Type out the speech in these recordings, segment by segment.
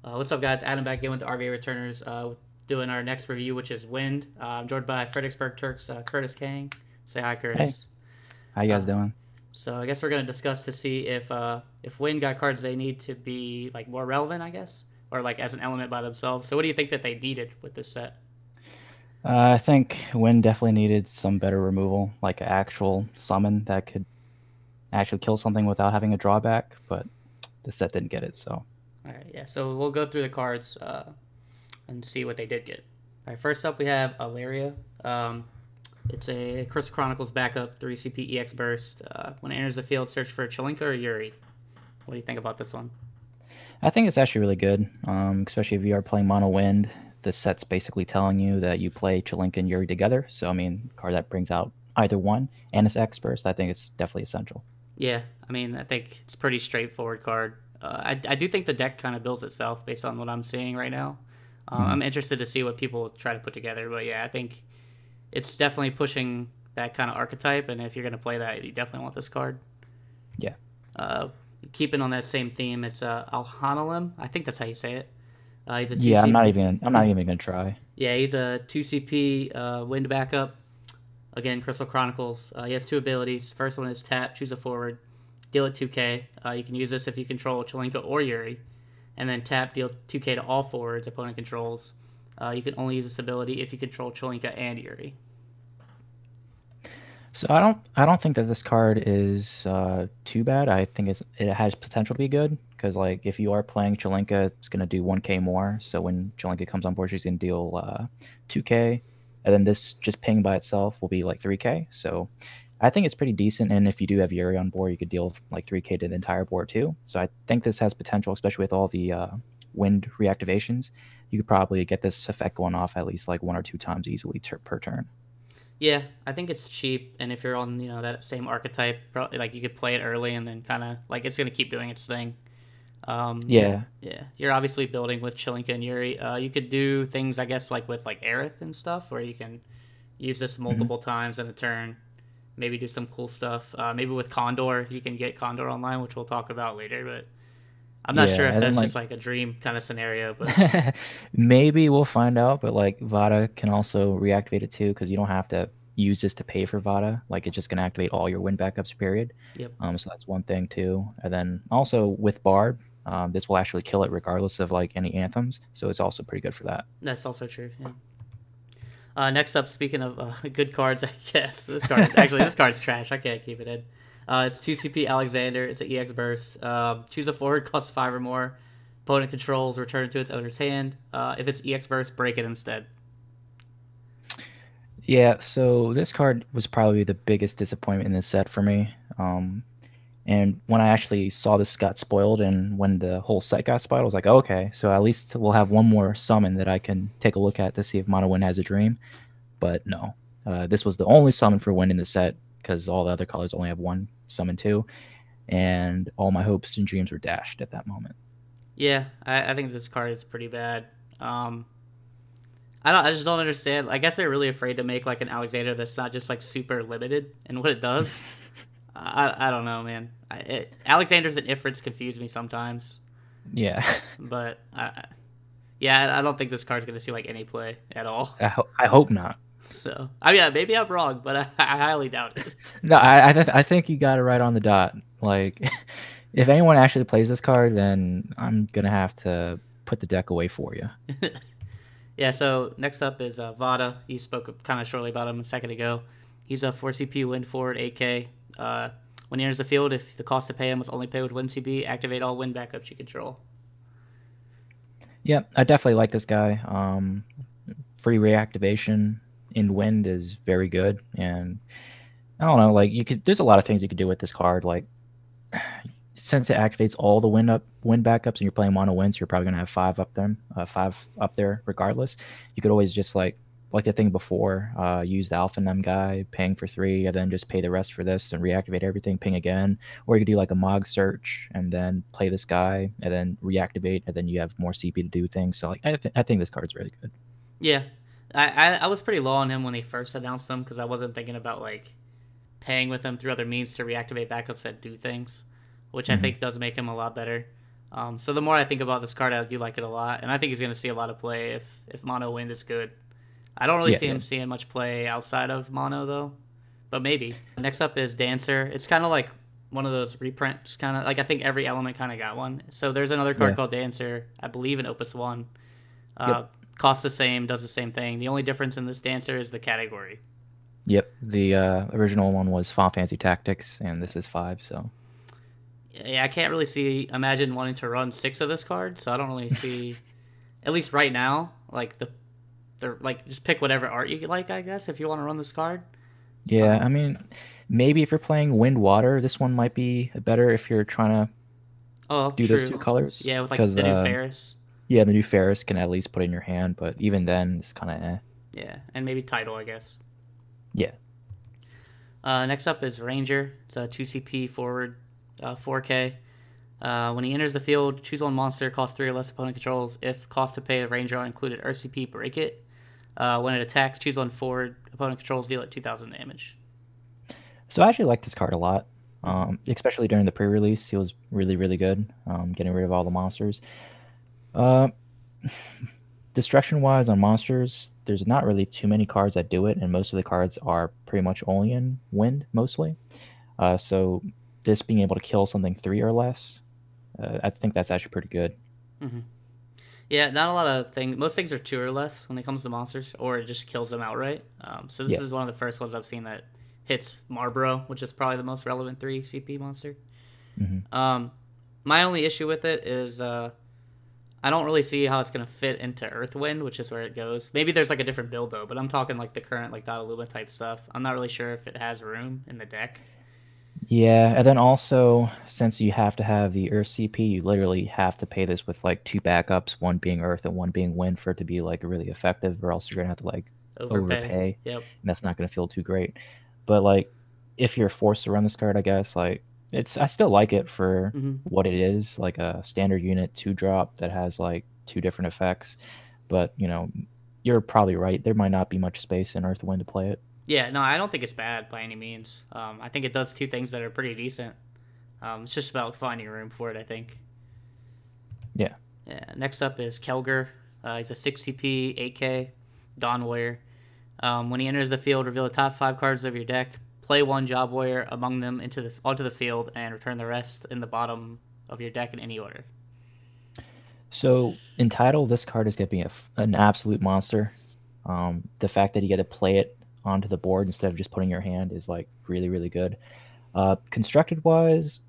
What's up, guys? Adam back in with the RVA Returners, doing our next review, which is Wind. I'm joined by Fredericksburg Turks, Curtis Kang. Say hi, Hey, Curtis. how you guys Uh, doing? so I guess we're gonna discuss to see if Wind got cards they need to be like more relevant, I guess, or like as an element by themselves. So what do you think that they needed with this set? I think Win definitely needed some better removal, like an actual summon that could actually kill something without having a drawback, but the set didn't get it, so. All right, yeah. So we'll go through the cards and see what they did get. All right, first up we have Alaria. It's a Crystal Chronicles backup 3 CP EX burst. When it enters the field, search for Chalinka or Yuri. What do you think about this one? I think it's actually really good, especially if you are playing Mono Wind. The set's basically telling you that you play Chilink and Yuri together, so I mean, card that brings out either one, and it's X burst, I think it's definitely essential. Yeah, I mean, I think it's a pretty straightforward card. I do think the deck kind of builds itself based on what I'm seeing right now. Mm, I'm interested to see what people try to put together, but yeah, I think it's definitely pushing that kind of archetype, and if you're going to play that, you definitely want this card. yeah. Uh, Keeping on that same theme, it's Alhanalim. I think that's how you say it. He's a Yeah, I'm not 2CP. even I'm not even gonna try. Yeah, he's a 2CP wind backup. Again, Crystal Chronicles. He has two abilities. First one is tap, choose a forward, deal it 2k. You can use this if you control Chelinka or Yuri. And then tap, deal 2k to all forwards opponent controls. You can only use this ability if you control Chelinka and Yuri. So I don't think that this card is too bad. I think it has potential to be good because like if you are playing Chelinka, it's gonna do 1k more. So when Chelinka comes on board, she's gonna deal 2k, and then this just ping by itself will be like 3k. So I think it's pretty decent. And if you do have Yuri on board, you could deal like 3k to the entire board too. So I think this has potential, especially with all the wind reactivations. You could probably get this effect going off at least like one or two times easily per turn. Yeah, I think it's cheap, and if you're on that same archetype, probably, like you could play it early and then kind of like it's gonna keep doing its thing. Yeah. Yeah, you're obviously building with Chilinka and Yuri. You could do things, I guess, like with like Aerith and stuff, where you can use this Mhm. multiple times in a turn. Maybe do some cool stuff. Maybe with Condor, if you can get Condor online, which we'll talk about later. But I'm not sure Yeah, if and then that's like just like a dream kind of scenario. But maybe we'll find out, but like Vada can also reactivate it too because you don't have to use this to pay for Vada. Like it's just gonna activate all your win backups. Period. yep, So that's one thing too. And then also with Barb, this will actually kill it regardless of like any anthems. So it's also pretty good for that. that's also true. Yeah. Next up, speaking of good cards, I guess this card's trash. I can't keep it in. It's 2 CP Alexander. It's an EX burst. Choose a forward, cost 5 or more. Opponent controls, return it to its owner's hand. If it's EX burst, break it instead. Yeah. So this card was probably the biggest disappointment in this set for me. And when I actually saw this got spoiled and when the whole set got spoiled, I was like, oh, okay, so at least we'll have one more summon that I can take a look at to see if Mono Wind has a dream. But no, this was the only summon for Wind in the set because all the other colors only have one summon too. And all my hopes and dreams were dashed at that moment. Yeah, I think this card is pretty bad. Um, I just don't understand. I guess they're really afraid to make like an Alexander that's not just like super limited in what it does. I don't know, man. Alexander's and Ifrits confuse me sometimes, Yeah, but yeah, I don't think this card's gonna see like any play at all. I hope not. So I mean, yeah, maybe I'm wrong, but I highly doubt it. No, I think you got it right on the dot. Like, if anyone actually plays this card, then I'm gonna have to put the deck away for you. Yeah. So next up is Vada. You spoke kind of shortly about him a second ago. He's a 4 CP wind forward 8k. When he enters the field, if the cost to pay him was only paid with wind CP, activate all wind backups you control. Yeah, I definitely like this guy. Free reactivation in wind is very good, and I don't know, like you could. There's a lot of things you could do with this card. Like since it activates all the wind backups, and you're playing mono wind, so you're probably gonna have five up there regardless. You could always just like the thing before, use the Alpha Nem guy, ping for 3, and then just pay the rest for this and reactivate everything, ping again. Or you could do like a Mog search and then play this guy and then reactivate, and then you have more CP to do things. So like I think this card's really good. Yeah, I was pretty low on him when they first announced him because I wasn't thinking about like paying with him through other means to reactivate backups that do things, which I Hmm. think does make him a lot better. So the more I think about this card, I do like it a lot, and I think he's going to see a lot of play if Mono Wind is good. I don't really Yeah, see yeah, him seeing much play outside of Mono though, but maybe. Next up is Dancer. It's kind of like one of those reprints, kind of like I think every element kind of got one. So there's another card yeah. called Dancer, I believe in Opus One. Yep, Uh, Costs the same, does the same thing. The only difference in this Dancer is the category. yep. The original one was Final Fantasy Tactics, and this is 5. So Yeah, I can't really imagine wanting to run 6 of this card, so I don't really see, at least right now, like the like just pick whatever art you like, I guess, if you want to run this card. yeah, Um, I mean, maybe if you're playing Wind Water, this one might be better if you're trying to oh, do those two true. colors, Yeah, with like because the new Ferris. yeah, the new Ferris can at least put in your hand, but even then, it's kind of Yeah, and maybe Title, I guess. yeah. Next up is Ranger. It's a 2 CP forward, 4K. When he enters the field, choose one monster, cost 3 or less opponent controls. If cost to pay a Ranger are included, RCP, break it. When it attacks, choose one forward, opponent controls, deal it 2,000 damage. So I actually like this card a lot, Mm-hmm. especially during the pre-release. He was really, really good, getting rid of all the monsters. Uh, Destruction-wise on monsters, there's not really too many cards that do it, and most of the cards are pretty much only in Wind, mostly. So this being able to kill something 3 or less, I think that's actually pretty good. Mm-hmm. Yeah, not a lot of things. Most things are 2 or less when it comes to monsters, or it just kills them outright. So this Yeah. is one of the first ones I've seen that hits Marbro, which is probably the most relevant 3 CP monster. Hmm. Um, my only issue with it is I don't really see how it's going to fit into Earthwind, which is where it goes. Maybe there's like a different build though, but I'm talking like the current like Dottaluma type stuff. I'm not really sure if it has room in the deck. Yeah, and then also, since you have to have the Earth CP, you literally have to pay this with like 2 backups, one being Earth and one being Wind for it to be like really effective, or else you're gonna have to like Overpay. overpay, Yep. and that's not gonna feel too great. But like, if you're forced to run this card, I guess like I still like it for Hmm. what it is, like a standard unit 2-drop that has like 2 different effects. But you're probably right. There might not be much space in Earth Wind to play it. Yeah, no, I don't think it's bad by any means. I think it does 2 things that are pretty decent. It's just about finding room for it, I think. Yeah. Yeah. Next up is Kelger. He's a 6 CP, 8K, Dawn Warrior. When he enters the field, reveal the top 5 cards of your deck. Play one Job Warrior among them onto the field, and return the rest in the bottom of your deck in any order. So in title, this card is going to be an absolute monster. The fact that you get to play it onto the board instead of just putting your hand is like really, really good. Constructed wise,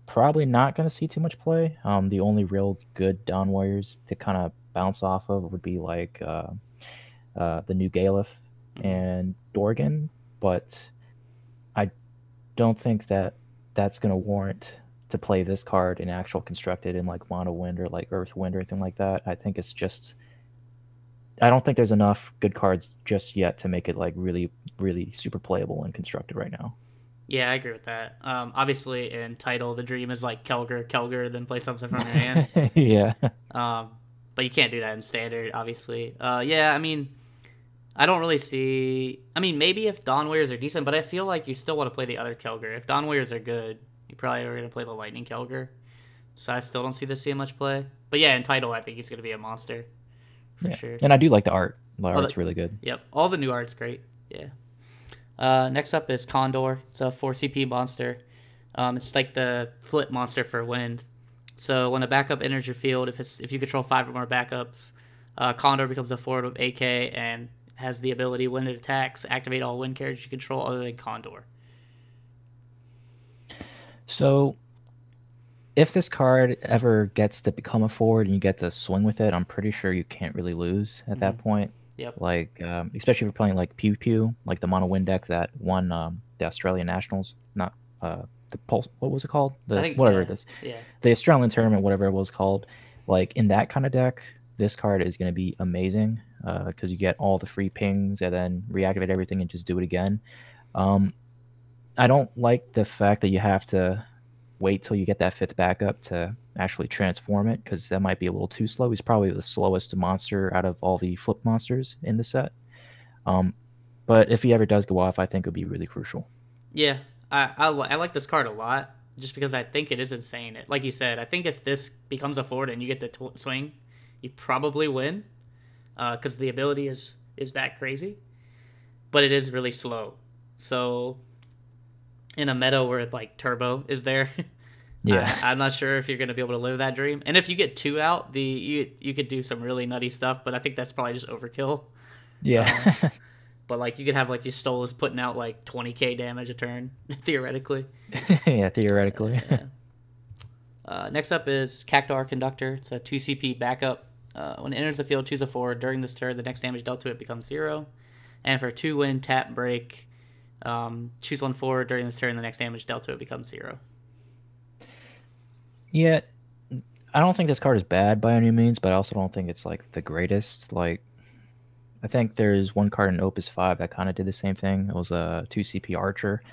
probably not going to see too much play. The only real good Dawn Warriors to kind of bounce off of would be like the new Galef Mm-hmm. and Dorgan, but I don't think that that's going to warrant to play this card in actual constructed in like Mono Wind or like Earth Wind or anything like that. I think it's just I don't think there's enough good cards just yet to make it like really, really super playable and constructed right now. Yeah, I agree with that. Obviously, in title, the dream is like Kelger, then play something from your hand. Yeah. Um, but you can't do that in standard, obviously. Yeah, I mean, I don't really see. I mean, maybe if Dawn Warriors are decent, but I feel like you still want to play the other Kelger. If Dawn Warriors are good, you probably are going to play the Lightning Kelger. So I still don't see this seeing much play. But yeah, in title, I think he's going to be a monster for Yeah. sure. And I do like the art. The Oh, art's really good. yep, all the new art's great. Yeah. Next up is Condor. It's a 4 CP monster. It's like the flip monster for wind. So when a backup enters your field, if you control 5 or more backups, Condor becomes a forward with AK and has the ability when it attacks, activate all wind carriers you control other than Condor. So if this card ever gets to become a forward and you get to swing with it, I'm pretty sure you can't really lose at Mm-hmm. that point. Yep. Like, especially if you're playing like Pew Pew, like the mono win deck that won the Australian Nationals, not the Pulse. What was it called? I The think whatever yeah, it is, yeah, the Australian tournament, whatever it was called. Like in that kind of deck, this card is going to be amazing because you get all the free pings and then reactivate everything and just do it again. Um, I don't like the fact that you have to wait till you get that 5th backup to actually transform it because that might be a little too slow. He's probably the slowest monster out of all the flip monsters in the set. Um, but if he ever does go off, I think it would be really crucial. yeah. I like this card a lot. just because I think it is insane. Like you said, I think if this becomes a forward and you get to swing, you probably win, because the ability is that crazy. But it is really slow. So in a meta where like turbo is there, Yeah. I'm not sure if you're going to be able to live that dream. And if you get 2 out, you could do some really nutty stuff, but I think that's probably just overkill. Yeah. But like you could have like your Stolas putting out like 20k damage a turn theoretically. Yeah, theoretically. Next up is Cactuar Conductor. It's a 2 CP backup. When it enters the field, choose a forward. During this turn, the next damage dealt to it becomes 0. And for 2 tap break, choose 1 forward. During this turn, the next damage dealt to it becomes 0. Yeah, I don't think this card is bad by any means, but I also don't think it's like the greatest. Like, I think there's one card in Opus 5 that kind of did the same thing. It was a 2 CP Archer.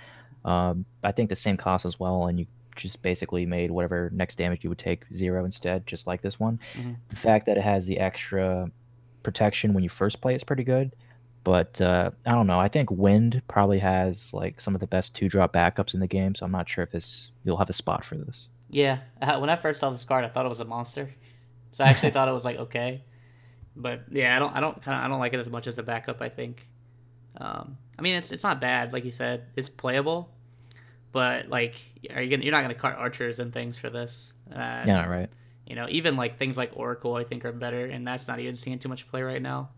I think the same cost as well, and you just basically made whatever next damage you would take 0 instead, just like this one. The fact that it has the extra protection when you first play is pretty good. But I don't know. I think Wind probably has like some of the best 2-drop backups in the game, so I'm not sure if you'll have a spot for this. Yeah, when I first saw this card, I thought it was a monster. So I actually thought it was like okay, but yeah, I don't like it as much as a backup. I think. I mean, it's not bad, like you said. It's playable, but like, you're not gonna cart archers and things for this. Yeah, right. Even like things like Oracle, I think are better, and that's not even seeing too much play right now.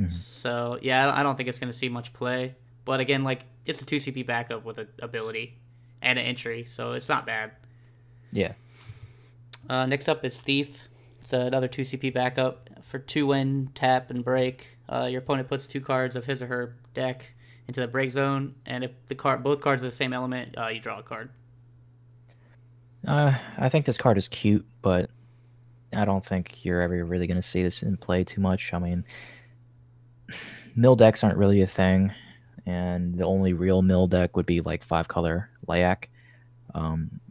So yeah, I don't think it's gonna see much play. But again, like it's a 2 CP backup with an ability and an entry, so it's not bad. Yeah. Next up is Thief. It's another 2 CP backup for 2 tap and break. Your opponent puts 2 cards of his or her deck into the break zone, and if both cards are the same element, you draw a card. I think this card is cute, but I don't think you're ever really going to see this in play too much. I mean, mill decks aren't really a thing, and the only real mill deck would be like 5-color Layak.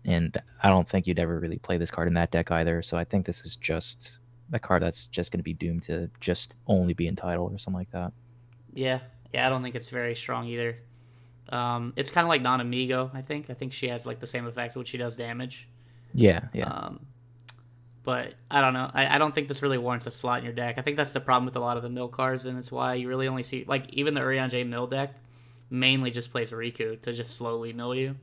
And I don't think you'd ever really play this card in that deck either. So I think this is just a card that's just going to be doomed to just only be entitled or something like that. Yeah, I don't think it's very strong either. It's kind of like Non-Amigo, I think. I think she has like the same effect when she does damage. Yeah. But I don't know. I don't think this really warrants a slot in your deck. I think that's the problem with a lot of the mill cards, and it's why you really only see, like, even the Urianger mill deck mainly just plays Riku to just slowly mill you.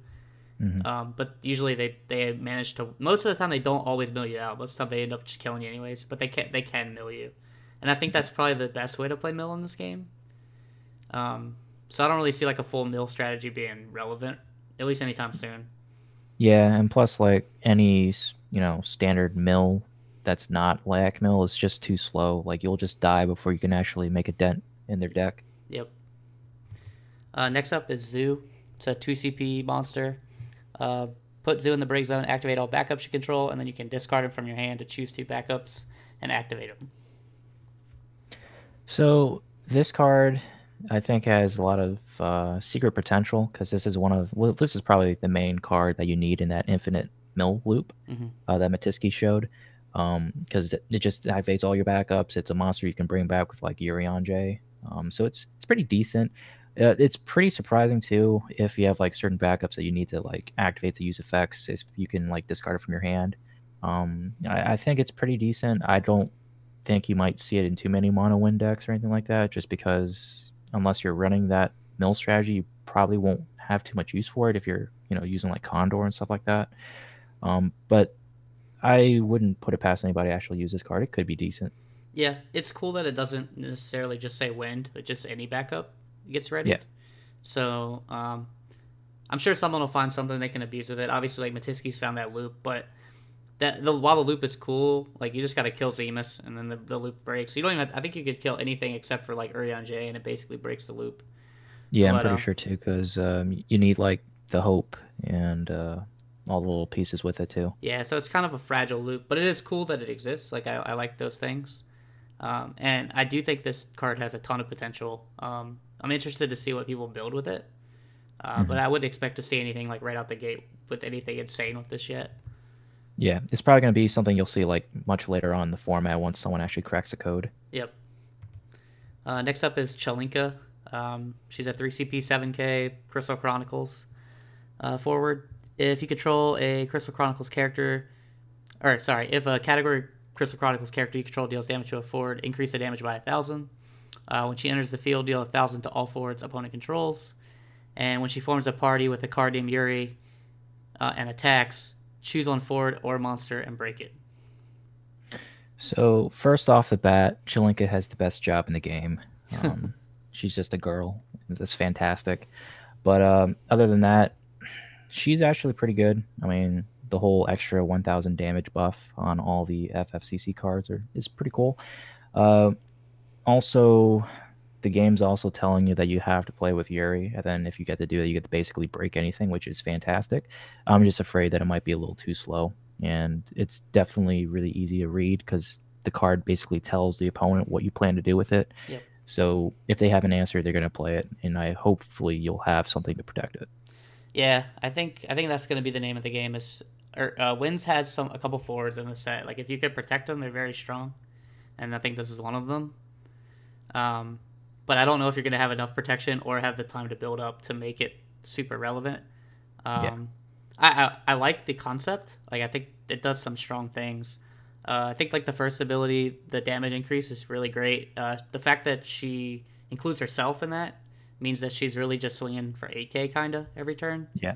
But usually they manage to, most of the time they don't always mill you out. Most of the time they end up just killing you anyways, but they can mill you. And I think that's probably the best way to play mill in this game. So I don't really see like a full mill strategy being relevant, at least anytime soon. Yeah, and plus like any, standard mill that's not Layak mill is just too slow. Like you'll just die before you can actually make a dent in their deck. Yep. Next up is Zoo. It's a 2 CP monster. Put Zoo in the break zone, activate all backups you control, and then you can discard them from your hand to choose 2 backups and activate them. So this card, I think, has a lot of secret potential because this is this is probably the main card that you need in that infinite mill loop that Matisky showed, because it just activates all your backups. It's a monster you can bring back with like Urianger, so it's pretty decent. It's pretty surprising too if you have like certain backups that you need to like activate to use effects. If you can like discard it from your hand, I think it's pretty decent. I don't think you might see it in too many mono win decks or anything like that, just because unless you're running that mill strategy, you probably won't have too much use for it if you're using like Condor and stuff like that. But I wouldn't put it past anybody to actually use this card. It could be decent. Yeah, it's cool that it doesn't necessarily just say wind, but just any backup gets ready. Yeah. So I'm sure someone will find something they can abuse with it. Obviously, like Matisky's found that loop, but while the loop is cool, like you just got to kill Zemus and then the loop breaks. You don't even I think you could kill anything except for like Urianger and it basically breaks the loop. Yeah, I'm pretty sure too, because you need like the hope and all the little pieces with it too. Yeah, so it's kind of a fragile loop, but it is cool that it exists. Like I like those things. And I do think this card has a ton of potential. I'm interested to see what people build with it. But I wouldn't expect to see anything like right out the gate with anything insane with this yet. Yeah, it's probably going to be something you'll see like much later on in the format once someone actually cracks the code. Yep. Next up is Chelinka. She's a 3 CP 7K Crystal Chronicles forward. If you control a Crystal Chronicles character, or sorry, if a category Crystal Chronicles character you control deals damage to a forward, increase the damage by 1,000. When she enters the field, deal 1,000 to all forwards opponent controls. And when she forms a party with a card named Yuri and attacks, choose one forward or monster and break it. So first off the bat, Chelinka has the best job in the game. She's just a girl. That's fantastic. But other than that, she's actually pretty good. I mean, the whole extra 1,000 damage buff on all the FFCC cards is pretty cool. Also, the game's also telling you that you have to play with Yuri, and then if you get to do it, you get to basically break anything, which is fantastic. I'm just afraid that it might be a little too slow, and it's definitely really easy to read because the card basically tells the opponent what you plan to do with it. Yep. So if they have an answer, they're going to play it, and hopefully you'll have something to protect it. Yeah, I think that's going to be the name of the game. Winds has a couple forwards in the set. Like if you could protect them, they're very strong, and I think this is one of them. But I don't know if you're going to have enough protection or have the time to build up to make it super relevant. Yeah. I like the concept. Like I think it does some strong things. I think like the first ability, the damage increase is really great. The fact that she includes herself in that means that she's really just swinging for 8k kind of every turn. Yeah.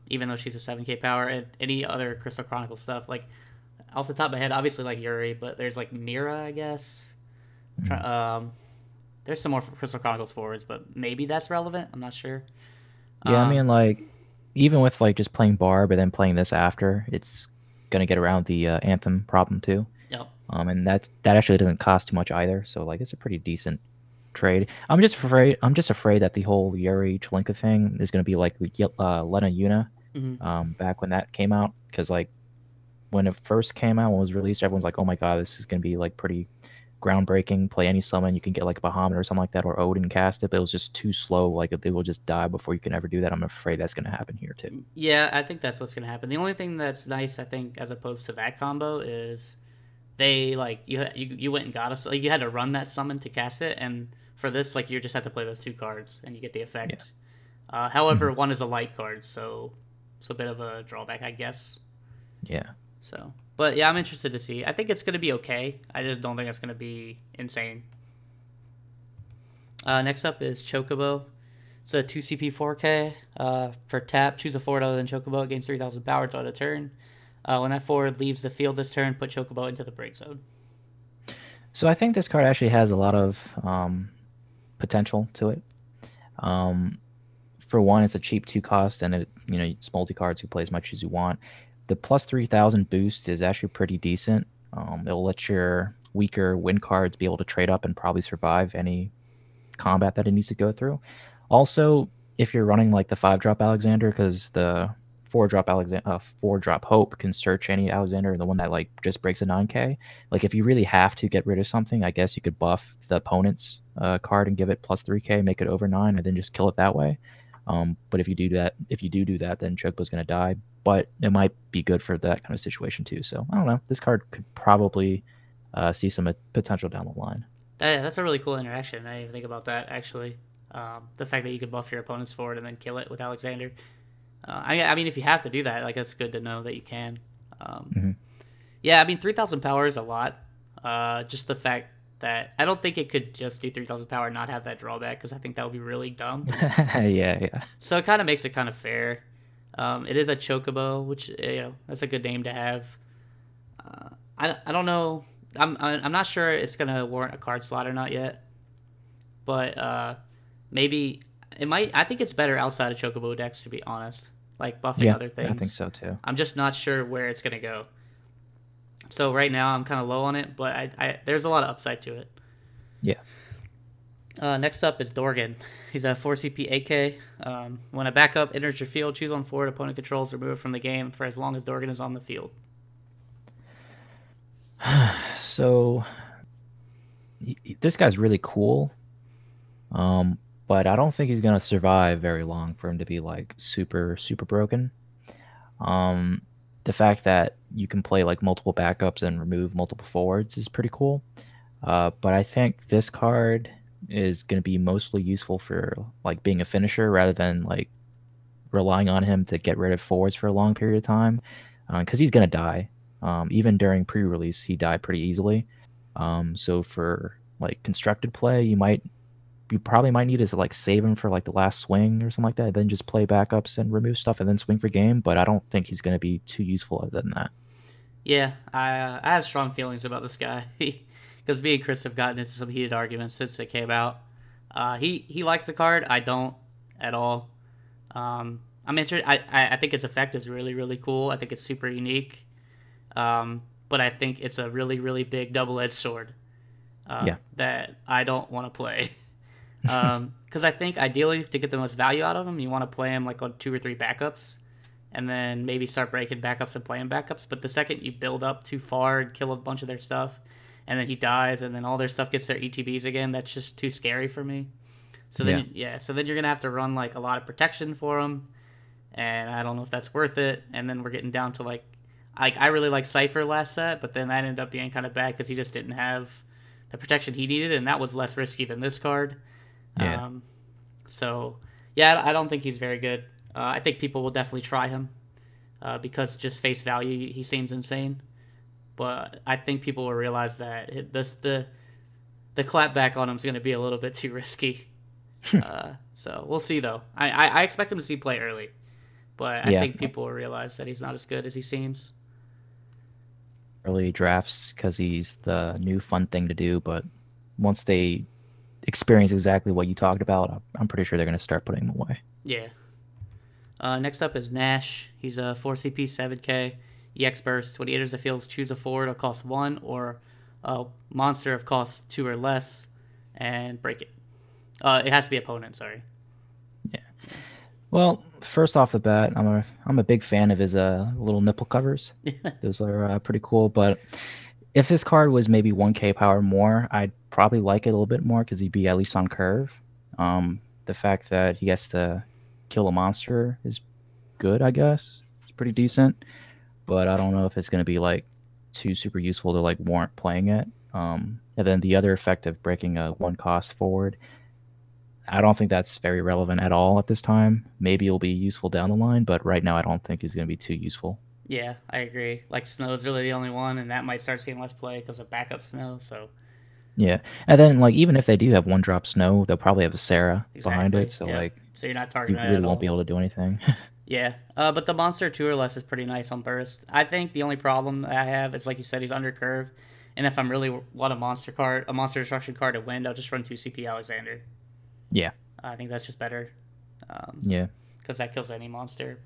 Even though she's a 7k power and any other Crystal Chronicle stuff. Like off the top of my head, obviously like Yuri, but there's like Mira, I guess. There's some more Crystal Chronicles forwards, but maybe that's relevant. I'm not sure. Yeah, I mean, like, even with like just playing Barb and then playing this after, it's gonna get around the Anthem problem too. Yep. And that actually doesn't cost too much either, so like it's a pretty decent trade. I'm just afraid that the whole Yuri Chelinka thing is gonna be like Lena Yuna, back when that came out, because like when it first came out, when it was released, everyone's like, oh my god, this is gonna be like pretty groundbreaking. Play any summon, you can get like a Bahamut or something like that, or Odin cast it, but it was just too slow. Like they will just die before you can ever do that. I'm afraid that's going to happen here too. Yeah, I think that's what's going to happen. The only thing that's nice, I think, as opposed to that combo is they like you went and got us. Like you had to run that summon to cast it, and for this, like you just have to play those two cards and you get the effect. Yeah. However, one is a light card, so it's a bit of a drawback, I guess. Yeah. So. But yeah, I'm interested to see. I think it's going to be okay. I just don't think it's going to be insane. Next up is Chocobo. It's a 2CP 4K. For tap, choose a forward other than Chocobo. Gains 3,000 power to a turn. When that forward leaves the field this turn, put Chocobo into the break zone. So I think this card actually has a lot of potential to it. For one, it's a cheap 2 cost, and it's multi-cards. You play as much as you want. The plus 3,000 boost is actually pretty decent. It'll let your weaker win cards be able to trade up and probably survive any combat that it needs to go through. Also, if you're running like the 5-drop Alexander, because the 4-drop Hope can search any Alexander, the one that like just breaks a 9k. Like if you really have to get rid of something, I guess you could buff the opponent's card and give it plus 3k, make it over 9, and then just kill it that way. But if you do that, then Chocobo's going to die. But it might be good for that kind of situation too. So I don't know. This card could probably see some potential down the line. That's a really cool interaction. I didn't even think about that actually. The fact that you could buff your opponent's forward and then kill it with Alexander. I mean, if you have to do that, like it's good to know that you can. Yeah, I mean, 3,000 power is a lot. Just the fact that I don't think it could just do 3,000 power and not have that drawback, because I think that would be really dumb. Yeah. So it kind of makes it kind of fair. It is a Chocobo, which that's a good name to have. I don't know. I'm not sure it's gonna warrant a card slot or not yet, but maybe it might. I think it's better outside of Chocobo decks, to be honest. Like buffing other things. I think so too. I'm just not sure where it's gonna go. So right now I'm kind of low on it, but there's a lot of upside to it. Yeah. Next up is Dorgan. He's a 4CP 8K. When a backup enters your field, choose one forward opponent controls, remove it from the game for as long as Dorgan is on the field. So this guy's really cool, but I don't think he's gonna survive very long for him to be like super broken. The fact that you can play like multiple backups and remove multiple forwards is pretty cool, but I think this card is going to be mostly useful for like being a finisher rather than like relying on him to get rid of forwards for a long period of time, because he's gonna die. Even during pre-release, he died pretty easily. So for like constructed play, you probably might need to like save him for like the last swing or something like that, then just play backups and remove stuff and then swing for game. But I don't think he's going to be too useful other than that. Yeah, I have strong feelings about this guy because me and Chris have gotten into some heated arguments since it came out. He likes the card. I don't at all. I'm interested. I think its effect is really really cool. I think it's super unique. But I think it's a really really big double-edged sword. That I don't want to play. Because I think ideally to get the most value out of him, you want to play him like on 2 or 3 backups, and then maybe start breaking backups and playing backups. But the second you build up too far and kill a bunch of their stuff, and then he dies, and then all their stuff gets their ETBs again, that's just too scary for me. So then, so then you're gonna have to run like a lot of protection for him, and I don't know if that's worth it. And then we're getting down to like I really like Cypher last set, but then that ended up being kind of bad because he just didn't have the protection he needed, and that was less risky than this card. Yeah. So yeah, I don't think he's very good. I think people will definitely try him because just face value, he seems insane. But I think people will realize that the clapback on him is going to be a little bit too risky. So we'll see though. I expect him to see play early, but I think people will realize that he's not as good as he seems. Early drafts because he's the new fun thing to do, but once they experience exactly what you talked about, I'm pretty sure they're going to start putting him away. Yeah. Next up is Nash. He's a 4 CP 7K EX burst. When he enters the field, choose a forward of cost 1 or a monster of cost 2 or less and break it. It has to be opponent, sorry. Yeah. Well, first off the bat, I'm a big fan of his little nipple covers. Those are pretty cool, but if this card was maybe 1k power more, I'd probably like it a little bit more because he'd be at least on curve. The fact that he gets to kill a monster is good, I guess. It's pretty decent, but I don't know if it's going to be like too super useful to like warrant playing it. And then the other effect of breaking a 1 cost forward, I don't think that's very relevant at all at this time. Maybe it'll be useful down the line, but right now I don't think it's going to be too useful. Yeah, I agree. Like Snow's really the only one, and that might start seeing less play because of backup Snow. So yeah, and then like even if they do have 1-drop Snow, they'll probably have a Sarah behind it. So like, so you're not you targeting really it at won't all. be able to do anything. Yeah, but the monster 2 or less is pretty nice on burst. I think the only problem I have is like you said, he's under curve, and if I'm really want a monster destruction card to win, I'll just run 2 CP Alexander. Yeah, I think that's just better. yeah, because that kills any monster.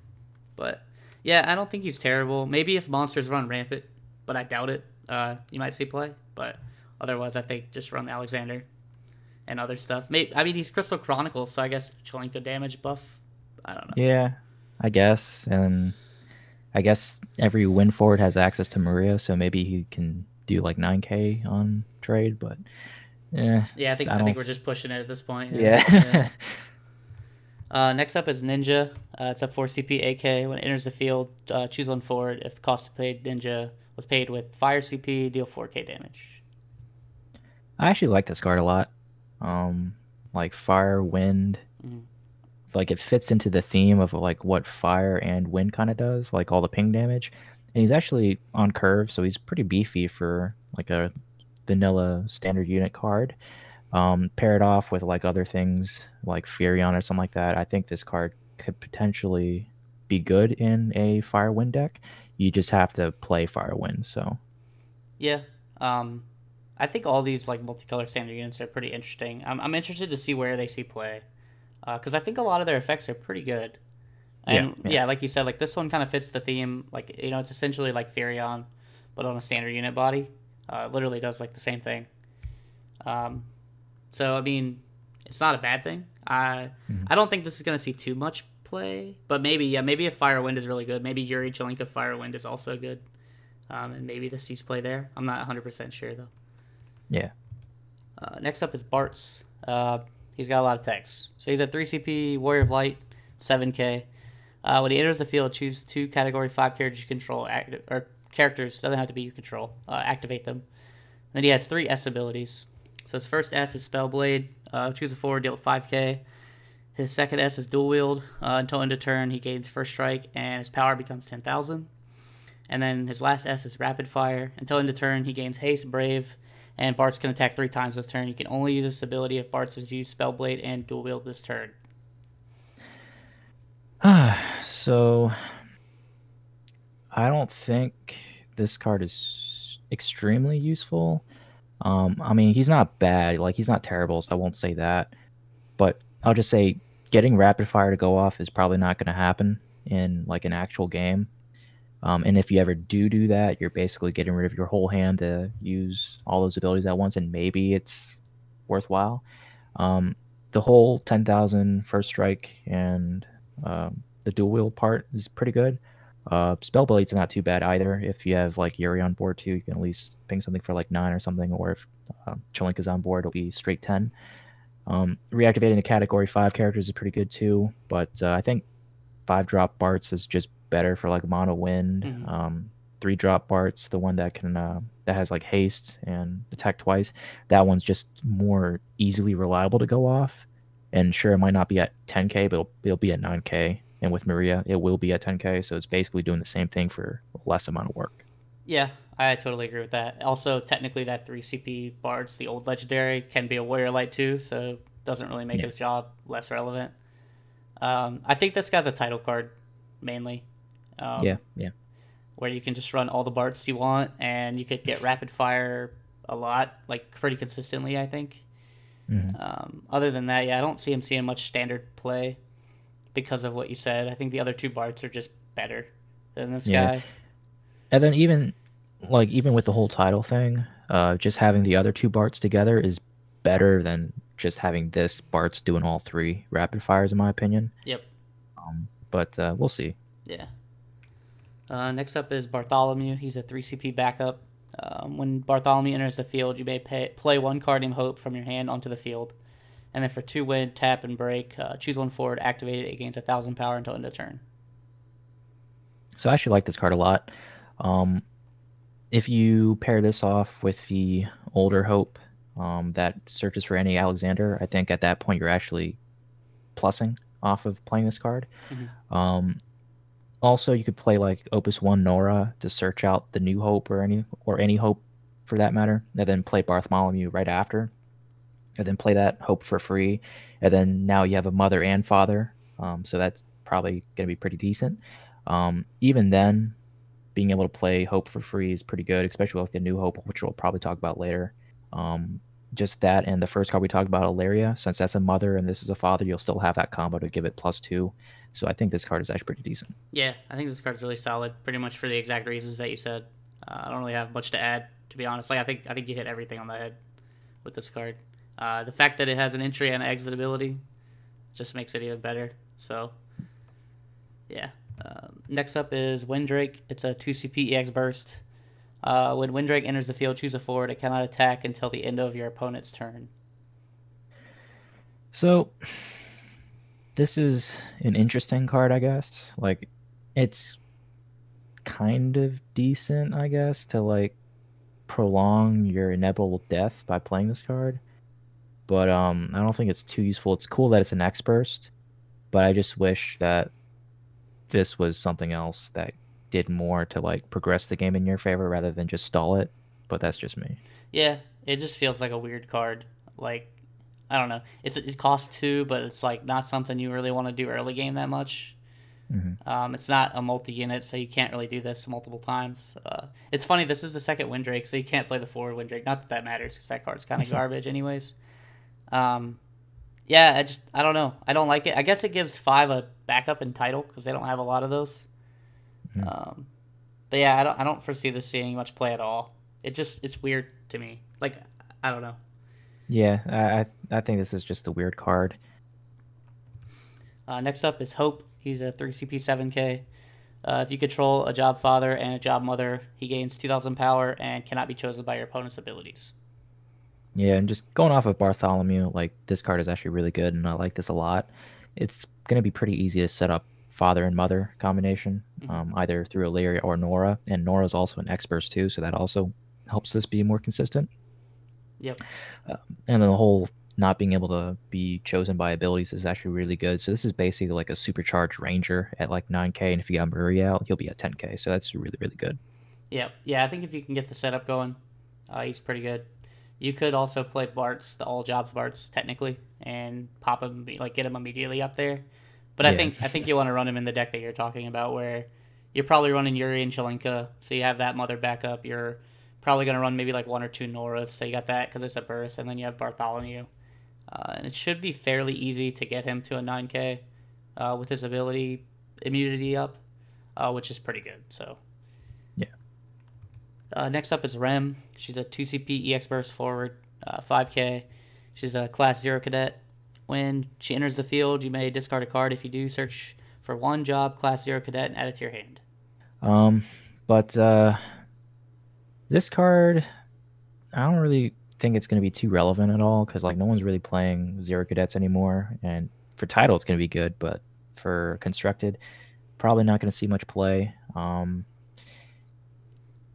But yeah, I don't think he's terrible. Maybe if monsters run rampant, but I doubt it. You might see play, but otherwise, I think just run Alexander and other stuff. I mean, he's Crystal Chronicles, so I guess Chelinka damage buff. I don't know. yeah, I guess, and I guess every win forward has access to Maria, so maybe he can do like 9k on trade, but yeah, I think we're just pushing it at this point. Yeah. Next up is Ninja. It's a 4 CP AK. When it enters the field, choose 1 forward. If the cost to play Ninja was paid with Fire CP, deal 4k damage. I actually like this card a lot. Like Fire, Wind. Like it fits into the theme of like what Fire and Wind kind of does, like all the ping damage. And he's actually on curve, so he's pretty beefy for like a vanilla standard unit card. Pair it off with like other things like Furion or something like that. I think this card could potentially be good in a Fire Wind deck. You just have to play Fire Wind. So yeah, I think all these like multicolor standard units are pretty interesting. I'm interested to see where they see play because I think a lot of their effects are pretty good. And yeah, like you said, like this one kind of fits the theme. Like it's essentially like Furion, but on a standard unit body. Literally does like the same thing. So I mean, it's not a bad thing. I don't think this is gonna see too much play, but maybe if Fire Wind is really good, maybe Yuri Chelinka Fire Wind is also good, and maybe this sees play there. I'm not 100% sure though. Yeah. Next up is Bartz. He's got a lot of text. So he's a 3 CP Warrior of Light, 7k. When he enters the field, choose 2 Category 5 characters you control, or characters, doesn't have to be you control. Activate them. And then he has 3 S abilities. So his first S is Spellblade. Choose a forward, deal 5k. His second S is dual wield. Until end of turn, he gains first strike, and his power becomes 10,000. And then his last S is rapid fire. Until end of turn, he gains haste, brave, and Bartz can attack 3 times this turn. You can only use this ability if Bartz has used Spellblade and dual wield this turn. So I don't think this card is extremely useful. I mean, he's not bad. Like, he's not terrible, so I won't say that. But I'll just say getting rapid fire to go off is probably not going to happen in like an actual game. And if you ever do that, you're basically getting rid of your whole hand to use all those abilities at once, and maybe it's worthwhile. The whole 10,000 first strike and the dual wield part is pretty good. Spellblade's not too bad either. If you have like Yuri on board too, you can at least ping something for like 9 or something, or if Chelinka's on board, it'll be straight 10. Reactivating the category 5 characters is pretty good too, but I think 5-drop Bartz is just better for like mono wind. 3-drop Bartz, the one that can that has like haste and attack twice, that one's just more easily reliable to go off. And sure, it might not be at 10k, but it'll be at 9k. And with Maria, it will be at 10k, so it's basically doing the same thing for less amount of work. Yeah, I totally agree with that. Also, technically, that 3 CP Bartz, the old legendary, can be a Warrior Light too, so doesn't really make his job less relevant. I think this guy's a title card, mainly. Yeah. Where you can just run all the Bartz you want, and you could get rapid fire a lot, like pretty consistently, I think. Other than that, yeah, I don't see him seeing much standard play because of what you said. I think the other 2 Bartz are just better than this guy. And then even with the whole title thing, just having the other 2 Bartz together is better than just having this Bartz doing all 3 rapid fires, in my opinion. Yep. But we'll see. Yeah. Next up is Bartholomew. He's a 3 CP backup. When Bartholomew enters the field, you may play 1 card named Hope from your hand onto the field. And then for 2 wind, tap, and break, choose 1 forward, activate it. It gains 1,000 power until end of turn. So I actually like this card a lot. If you pair this off with the older Hope that searches for any Alexander, I think at that point you're actually plussing off of playing this card. Also, you could play like Opus 1 Nora to search out the new Hope or any Hope for that matter, and then play Bartholomew right after, and then play that Hope for free, and then now you have a mother and father, so that's probably going to be pretty decent. Even then, being able to play Hope for free is pretty good, especially with the new Hope, which we'll probably talk about later. Just that and the first card we talked about, Ilaria, since that's a mother and this is a father, you'll still have that combo to give it +2. So I think this card is actually pretty decent. Yeah, I think this card's really solid, pretty much for the exact reasons that you said. I don't really have much to add, to be honest. Like, I think you hit everything on the head with this card. The fact that it has an entry and an exit ability just makes it even better. So, yeah. Next up is Windrake. It's a 2 CP EX burst. When Windrake enters the field, choose a forward. It cannot attack until the end of your opponent's turn. So, this is an interesting card, I guess. Like, it's kind of decent, I guess, to like prolong your inevitable death by playing this card. But I don't think it's too useful. It's cool that it's an X burst, but I just wish that this was something else that did more to like progress the game in your favor rather than just stall it. But that's just me. Yeah, it just feels like a weird card. Like, I don't know. It costs 2, but it's like not something you really want to do early game that much. It's not a multi-unit, so you can't really do this multiple times. It's funny, this is the second Windrake, so you can't play the forward Windrake. Not that that matters, because that card's kind of garbage anyways. Yeah, I don't know. I don't like it. I guess it gives 5 a backup in title, because they don't have a lot of those. But yeah, I don't foresee this seeing much play at all. It's weird to me. Like, I don't know. Yeah, I think this is just a weird card. Next up is Hope. He's a 3 CP 7k. If you control a job father and a job mother, he gains 2,000 power and cannot be chosen by your opponent's abilities. Yeah, and just going off of Bartholomew, like, this card is actually really good, and I like this a lot. It's going to be pretty easy to set up father and mother combination, either through Ilaria or Nora, and Nora's also an X burst too, so that also helps this be more consistent. Yep. And then the whole not being able to be chosen by abilities is actually really good. So this is basically like a supercharged ranger at like 9k, and if you got Murray out, he'll be at 10k. So that's really, really good. Yep. Yeah, I think if you can get the setup going, he's pretty good. You could also play Bart's, the all jobs Bart's technically, and pop him like get him immediately up there. But Yeah. I think you want to run him in the deck that you're talking about, where you're probably running Yuri and Chelinka, so you have that mother backup. You're probably going to run maybe like one or two Noras, so you got that because it's a burst, and then you have Bartholomew, and it should be fairly easy to get him to a 9K with his ability immunity up, which is pretty good. So Yeah. next up is Rem. She's a 2CP EX burst forward, 5K. She's a class 0 cadet. When she enters the field, you may discard a card. If you do, search for one job, class 0 cadet, and add it to your hand. But this card, I don't really think it's going to be too relevant at all because like no one's really playing Zero Cadets anymore. And for title, it's going to be good, but for constructed, probably not going to see much play.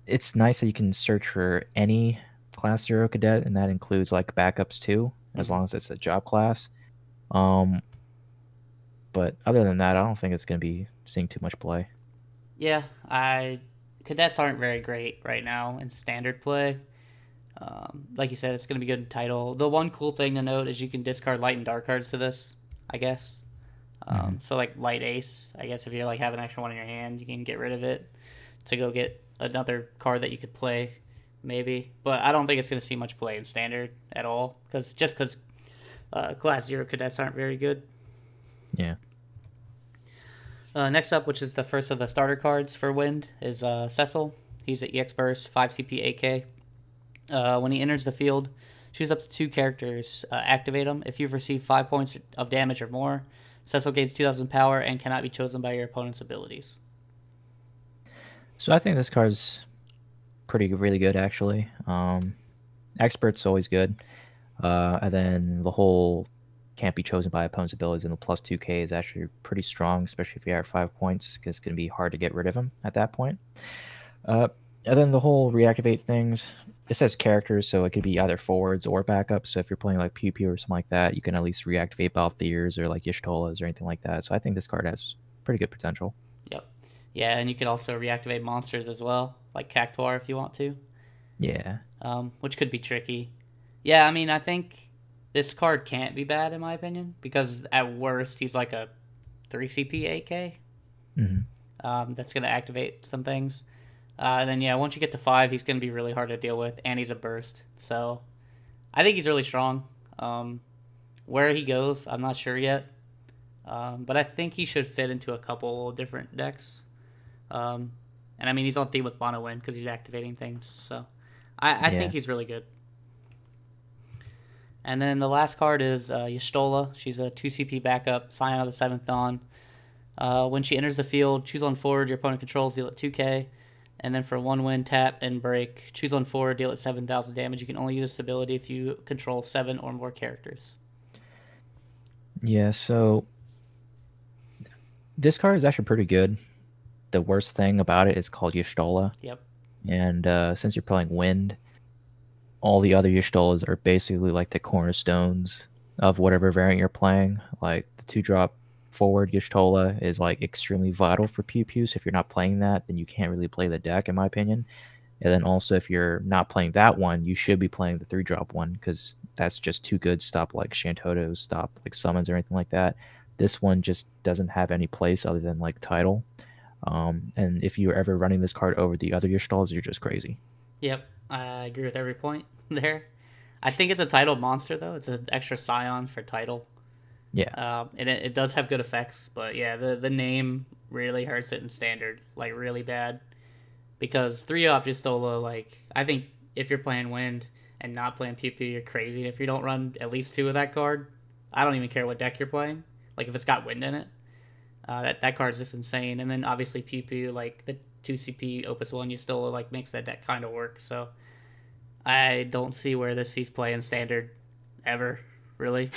It's nice that you can search for any class 0 cadet, and that includes like backups too, as long as it's a job class. But other than that, I don't think it's going to be seeing too much play. Yeah, cadets aren't very great right now in standard play. Like you said, it's going to be good in title. The one cool thing to note is you can discard light and dark cards to this, I guess. So like light ace, I guess if you like have an extra one in your hand, you can get rid of it to go get another card that you could play, maybe. But I don't think it's going to see much play in standard at all, because class 0 cadets aren't very good. Yeah. Next up, which is the first of the starter cards for Wind, is Cecil. He's an EX Burst, 5CP AK. When he enters the field, choose up to 2 characters, activate them. If you've received 5 points of damage or more, Cecil gains 2,000 power and cannot be chosen by your opponent's abilities. So I think this card's really good, actually. Expert's always good. And then the whole can't be chosen by opponent's abilities and the plus 2k is actually pretty strong, especially if you are at 5 points, because it's going to be hard to get rid of him at that point. And then the whole reactivate things, it says characters, so it could be either forwards or backups. So if you're playing like Pew Pew or something like that, you can at least reactivate Balthiers or like Y'shtolas or anything like that. So I think this card has pretty good potential. Yep. Yeah, and you could also reactivate monsters as well, like Cactuar if you want to. Yeah. Which could be tricky. Yeah, I mean, I think this card can't be bad in my opinion, because at worst he's like a 3CP AK. That's going to activate some things. And then, yeah, once you get to 5, he's going to be really hard to deal with, and he's a burst. So I think he's really strong. Where he goes, I'm not sure yet. But I think he should fit into a couple different decks. And I mean, he's on theme with Mono Wind because he's activating things. So I think he's really good. And then the last card is Y'shtola. She's a 2CP backup, Scion of the 7th Dawn. When she enters the field, choose on forward, your opponent controls, deal at 2k. And then for 1 win, tap and break, choose on forward, deal at 7,000 damage. You can only use this ability if you control 7 or more characters. Yeah, so this card is actually pretty good. The worst thing about it is called Y'shtola. Yep. And since you're playing Wind, all the other Y'shtolas are basically like the cornerstones of whatever variant you're playing. Like the 2-drop forward Y'shtola is like extremely vital for Pew Pew. So if you're not playing that, then you can't really play the deck, in my opinion. And then also, if you're not playing that one, you should be playing the 3-drop one, because that's just too good to stop like Shantotos, stop like summons or anything like that. This one just doesn't have any place other than like title. And if you're ever running this card over the other Y'shtolas, you're just crazy. Yep, I agree with every point there. I think it's a title monster, though. It's an extra Scion for title. Yeah. And it does have good effects, but yeah, the name really hurts it in standard, like really bad. Because 3-drop Y'shtola, like, I think if you're playing Wind and not playing Pew Pew, you're crazy. If you don't run at least 2 of that card, I don't even care what deck you're playing. Like, if it's got Wind in it, that card's just insane. And then obviously Pew Pew, like the 2CP Opus 1, Y'shtola, like makes that deck kind of work. So I don't see where this sees play in standard ever, really.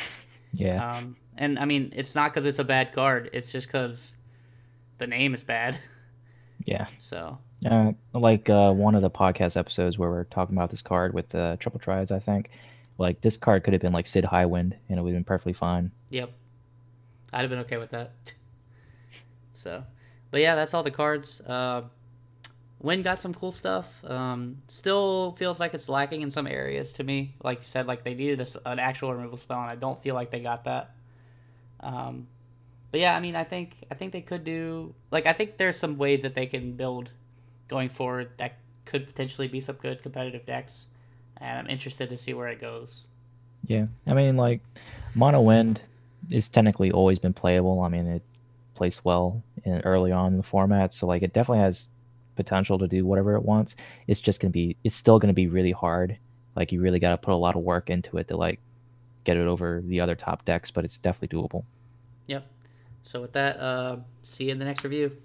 Yeah. And I mean, it's not because it's a bad card. It's just because the name is bad. Yeah. So. Like one of the podcast episodes where we're talking about this card with the Triple Triads, I think, Like this card could have been like Sid Highwind, and it would have been perfectly fine. Yep, I'd have been okay with that. So, but yeah, that's all the cards. Win got some cool stuff. Still feels like it's lacking in some areas to me. Like you said, like they needed an actual removal spell, and I don't feel like they got that. Um, but yeah, I mean, I think they could do like I think there's some ways that they can build going forward that could potentially be some good competitive decks, and I'm interested to see where it goes. Yeah, I mean, like Mono Wind is technically always been playable. I mean, it plays well early on in the format, so like it definitely has potential to do whatever it wants. It's still gonna be really hard. Like you really got to put a lot of work into it to like get it over the other top decks, but it's definitely doable. Yep. So with that, see you in the next review.